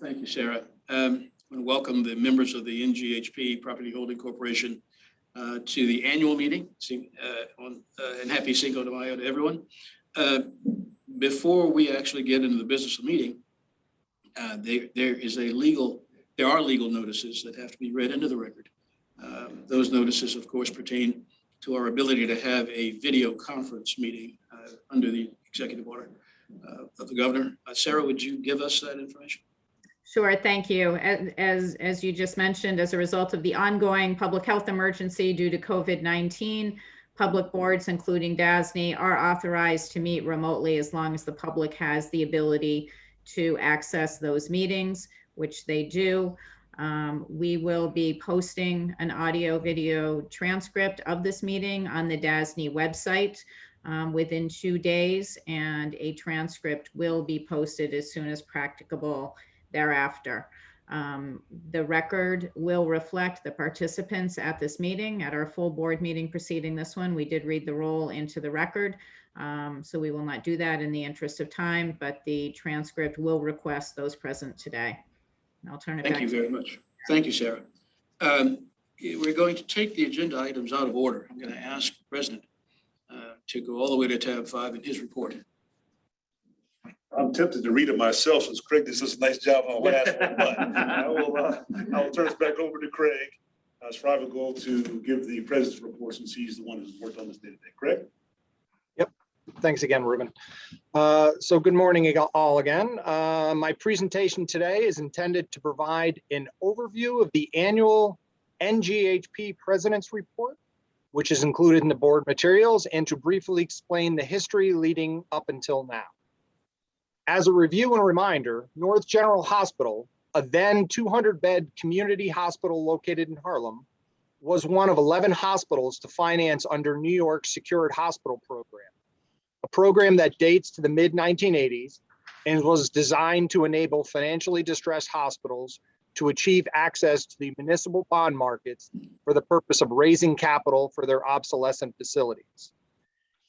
Thank you, Sarah. I want to welcome the members of the NGHP Property Holding Corporation to the annual meeting, and happy Cinco de Mayo to everyone. Before we actually get into the business of the meeting, there are legal notices that have to be read into the record. Those notices, of course, pertain to our ability to have a video conference meeting under the executive order of the governor. Sarah, would you give us that information? Sure, thank you. As you just mentioned, as a result of the ongoing public health emergency due to COVID-19, public boards, including DASNY, are authorized to meet remotely as long as the public has the ability to access those meetings, which they do. We will be posting an audio-video transcript of this meeting on the DASNY website within 2 days, and a transcript will be posted as soon as practicable thereafter. The record will reflect the participants at this meeting. At our full board meeting preceding this one, we did read the roll into the record. So we will not do that in the interest of time, but the transcript will request those present today. I'll turn it back. Thank you very much. Thank you, Sarah. We're going to take the agenda items out of order. I'm going to ask the president to go all the way to tab 5 in his report. I'm tempted to read it myself since Craig did such a nice job on the last one, but I will turn this back over to Craig. Strive a goal to give the president's report since he's the one who's worked on this day to day. Craig? Yep. Thanks again, Ruben. So good morning all again. My presentation today is intended to provide an overview of the annual NGHP President's Report, which is included in the board materials, and to briefly explain the history leading up until now. As a review and reminder, North General Hospital, a then 200-bed community hospital located in Harlem, was one of 11 hospitals to finance under New York's Secured Hospital Program, a program that dates to the mid-1980s and was designed to enable financially distressed hospitals to achieve access to the municipal bond markets for the purpose of raising capital for their obsolescent facilities.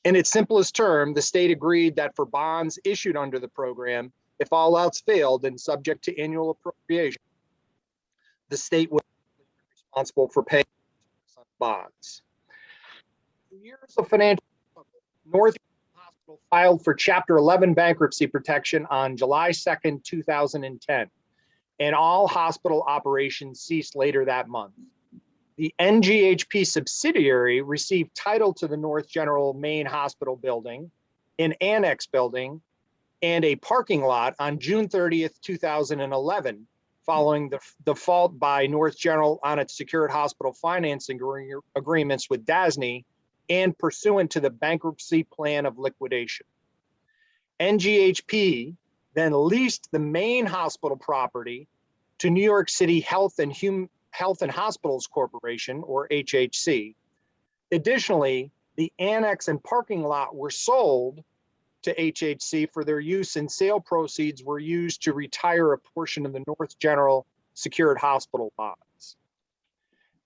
In its simplest term, the state agreed that for bonds issued under the program, if all else failed and subject to annual appropriation, the state would be responsible for paying bonds. For years of financial struggle, North Hospital filed for Chapter 11 bankruptcy protection on July 2nd, 2010, and all hospital operations ceased later that month. The NGHP subsidiary received title to the North General Main Hospital building, an annex building, and a parking lot on June 30th, 2011, following the default by North General on its secured hospital financing agreements with DASNY and pursuant to the bankruptcy plan of liquidation. NGHP then leased the main hospital property to New York City Health and Hospitals Corporation, or HHC. Additionally, the annex and parking lot were sold to HHC for their use, and sale proceeds were used to retire a portion of the North General secured hospital bonds.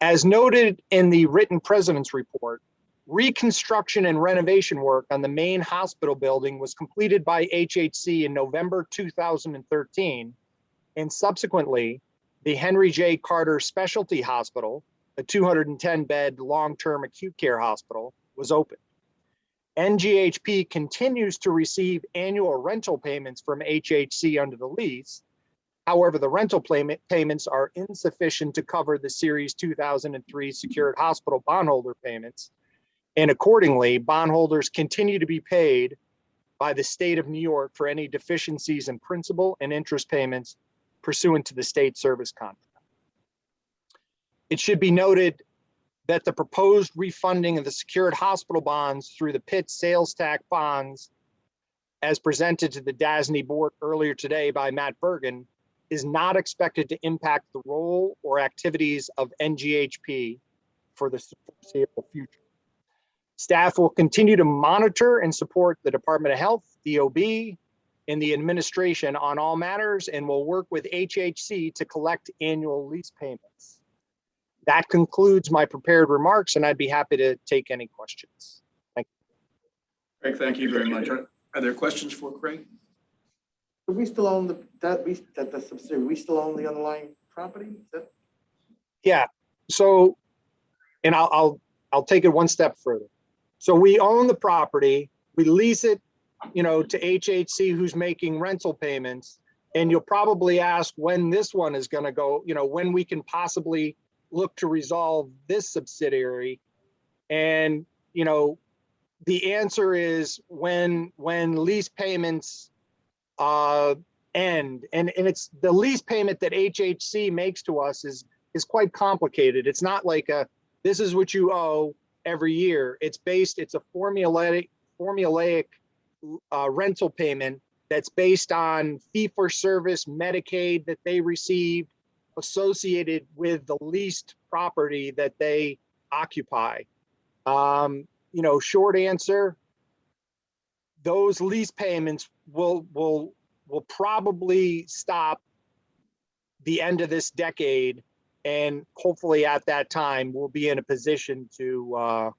As noted in the written president's report, reconstruction and renovation work on the main hospital building was completed by HHC in November 2013, and subsequently, the Henry J. Carter Specialty Hospital, a 210-bed long-term acute care hospital, was opened. NGHP continues to receive annual rental payments from HHC under the lease. However, the rental payments are insufficient to cover the Series 2003 secured hospital bondholder payments, and accordingly, bondholders continue to be paid by the state of New York for any deficiencies in principal and interest payments pursuant to the state service contract. It should be noted that the proposed refunding of the secured hospital bonds through the Pitt sales tax bonds, as presented to the DASNY board earlier today by Matt Bergen, is not expected to impact the role or activities of NGHP for the foreseeable future. Staff will continue to monitor and support the Department of Health, DOB, and the administration on all matters, and will work with HHC to collect annual lease payments. That concludes my prepared remarks, and I'd be happy to take any questions. Thank you. Craig, thank you very much. Are there questions for Craig? Do we still own the subsidiary, we still own the underlying property? Is that? Yeah, so, and I'll take it one step further. So we own the property, we lease it, to HHC, who's making rental payments. And you'll probably ask when this one is gonna go, when we can possibly look to resolve this subsidiary. And, the answer is when lease payments end. And it's the lease payment that HHC makes to us is quite complicated. It's not like this is what you owe every year. It's a formulaic rental payment that's based on fee-for-service Medicaid that they received associated with the leased property that they occupy. Short answer, those lease payments will probably stop the end of this decade. And hopefully at that time, we'll be in a position to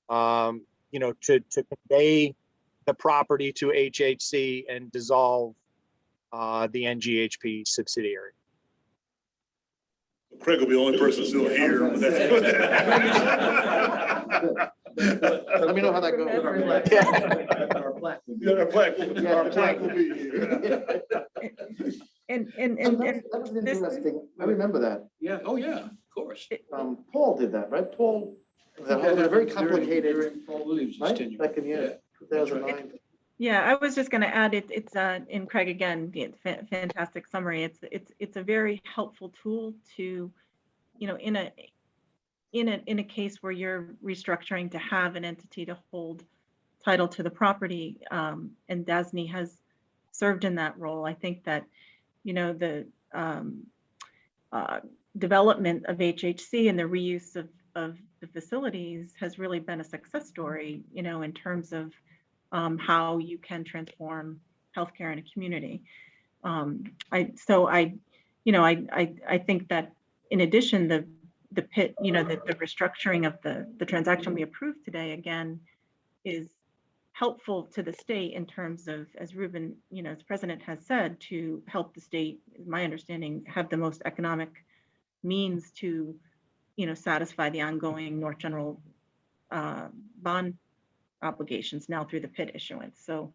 convey the property to HHC and dissolve the NGHP subsidiary. Craig will be the only person still here. Let me know how that goes. Our plaque will be here. That was interesting. I remember that. Yeah, oh, yeah, of course. Paul did that, right? Paul, that was very complicated, During Paul Williams' right? tenure. Back in Yeah. 2009. Yeah, I was just going to add it's in Craig again, fantastic summary. It's a very helpful tool to, in a case where you're restructuring, to have an entity to hold title to the property, and DASNY has served in that role. I think that, the development of HHC and the reuse of the facilities has really been a success story, in terms of how you can transform healthcare in a community. I think that in addition, the pit, the restructuring of the transaction we approved today, again, is helpful to the state in terms of, as Ruben, as President has said, to help the state, my understanding, have the most economic means to, satisfy the ongoing North General bond obligations now through the PIT issuance. So,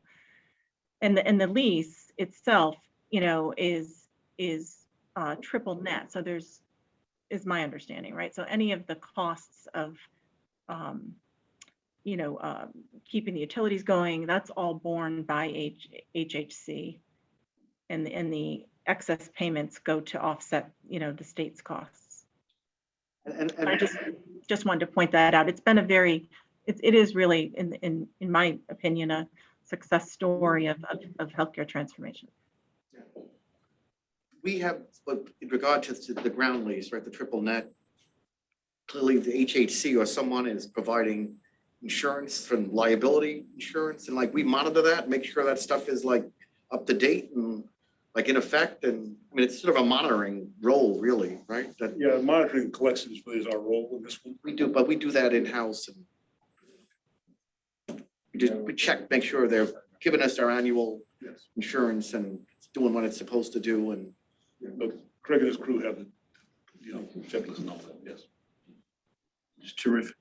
and the lease itself, is triple net. So is my understanding, right? So any of the costs of, keeping the utilities going, that's all borne by HHC, and the excess payments go to offset, the state's costs. And I just wanted to point that out. It's been it is really, in my opinion, a success story of healthcare transformation. we have, but in regard to the ground lease, right, the triple net, clearly the HHC or someone is providing insurance from liability insurance, and like we monitor that, make sure that stuff is like up to date and like in effect. And I mean, it's sort of a monitoring role, really, right? That Yeah, monitoring collections is our role in this one. we do, but we do that in-house, and we check, make sure they're giving us our annual Yes. insurance and it's doing what it's supposed to do. And But Craig and his crew have the, checklist and all that, yes. It's terrific.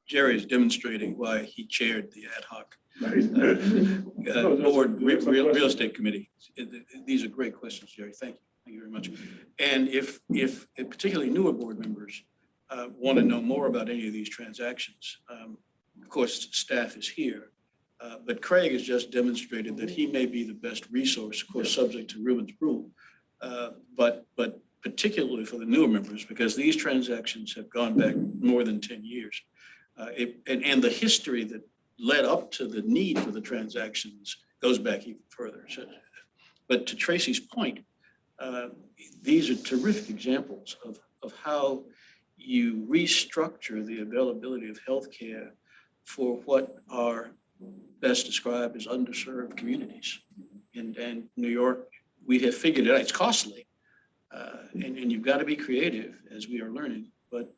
Jerry is demonstrating why he chaired the ad hoc board real estate committee. These are great questions, Jerry. Thank you. Thank you very much. And if particularly newer board members want to know more about any of these transactions, of course, staff is here. But Craig has just demonstrated that he may be the best resource, of course, subject to Ruben's approval. But particularly for the newer members, because these transactions have gone back more than 10 years. And the history that led up to the need for the transactions goes back even further. So, but to Tracy's point, these are terrific examples of how you restructure the availability of healthcare for what are best described as underserved communities. And New York, we have figured it out. It's costly, and you've got to be creative as we are learning. But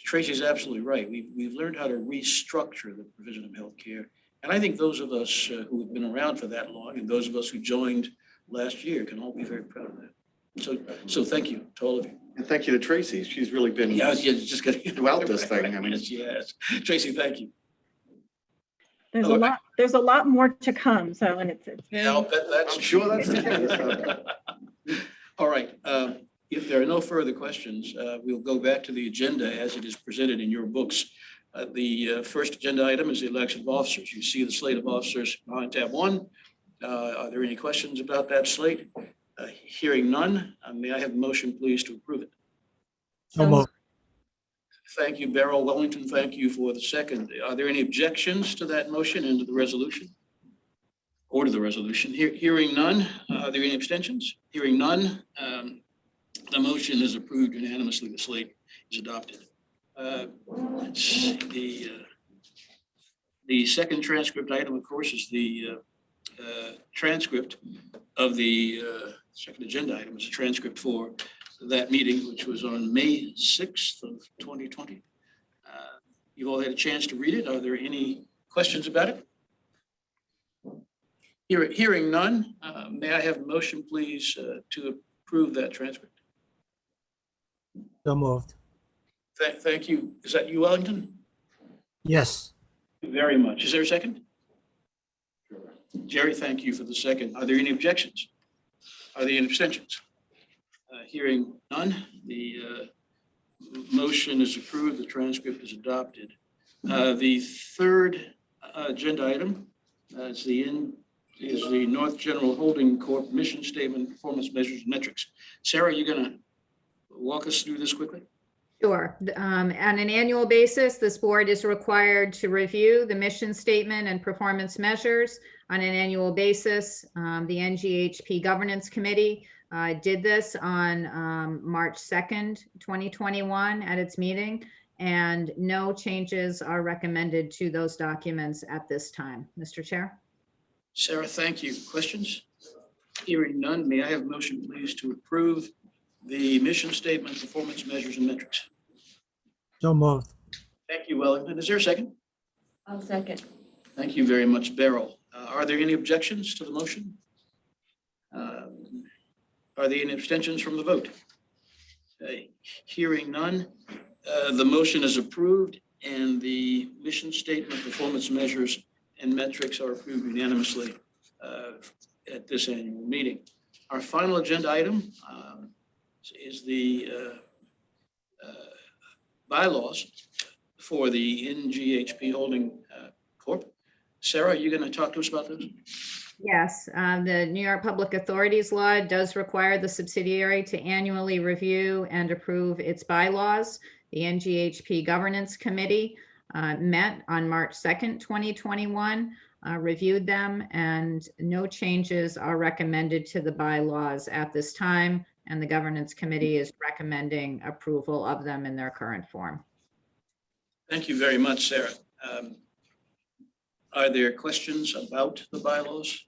Tracy's absolutely right. We've learned how to restructure the provision of healthcare And I think those of us who have been around for that long and those of us who joined last year can all be very proud of that. So thank you to all of you. And thank you to Tracy. She's really been Yeah, I was just gonna. throughout this thing. I mean, Yes. Tracy, thank you. There's a lot more to come. So, and it's Yeah, very, I'll bet that's. I'm sure that's the case. All right. If there are no further questions, we'll go back to the agenda as it is presented in your books. The first agenda item is the election of officers. You see the slate of officers behind tab 1. Are there any questions about that slate? Hearing none, may I have a motion, please, to approve it? So moved. Thank you, Beryl. Wellington, thank you for the second. Are there any objections to that motion and to the resolution? Or to the resolution? Hearing none. Are there any abstentions? Hearing none. The motion is approved unanimously. The slate is adopted. Let's see, the second transcript item, of course, is the transcript of the second agenda item. Is a transcript for that meeting, which was on May 6th of 2020. You've all had a chance to read it. Are there any questions about it? Hearing none, may I have a motion, please, to approve that transcript? So moved. Thank you. Is that you, Wellington? Yes. Thank you very much. Is there a second? Jerry, thank you for the second. Are there any objections? Are there any abstentions? Hearing none, the motion is approved. The transcript is adopted. The third agenda item is the North General Holding Corp. Mission Statement, Performance Measures and Metrics. Sarah, you're going to walk us through this quickly? Sure. On an annual basis, this board is required to review the mission statement and performance measures on an annual basis. The NGHP Governance Committee did this on March 2nd, 2021 at its meeting, and no changes are recommended to those documents at this time. Mr. Chair. Sarah, thank you. Questions? Hearing none, may I have a motion, please, to approve the mission statement, performance measures and metrics? So moved. Thank you, Wellington. Is there a second? I'll second. Thank you very much, Beryl. Are there any objections to the motion? Are there any abstentions from the vote? Hearing none, the motion is approved and the mission statement, performance measures and metrics are approved unanimously at this annual meeting. Our final agenda item is the bylaws for the NGHP Holding Corp. Sarah, are you going to talk to us about those? Yes, the New York Public Authorities Law does require the subsidiary to annually review and approve its bylaws. The NGHP Governance Committee met on March 2nd, 2021, reviewed them, and no changes are recommended to the bylaws at this time. And the Governance Committee is recommending approval of them in their current form. Thank you very much, Sarah. Are there questions about the bylaws?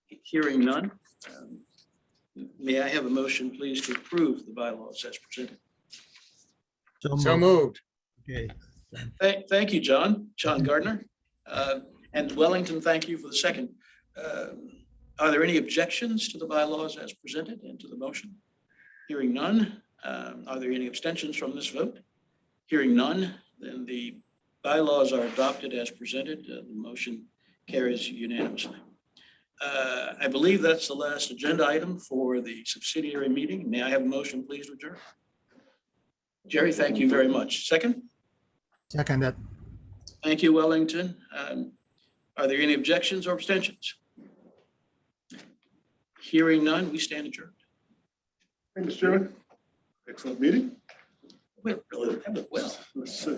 Hearing none. May I have a motion, please, to approve the bylaws as presented? So moved. Okay. Thank you, John Gardner. And Wellington, thank you for the second. Are there any objections to the bylaws as presented and to the motion? Hearing none. Are there any abstentions from this vote? Hearing none, then the bylaws are adopted as presented. The motion carries unanimously. I believe that's the last agenda item for the subsidiary meeting. May I have a motion, please, to adjourn? Jerry, thank you very much. Second? Seconded. Thank you, Wellington. Are there any objections or abstentions? Hearing none, we stand adjourned. Thank you, Mr. Chairman. Excellent meeting. Well,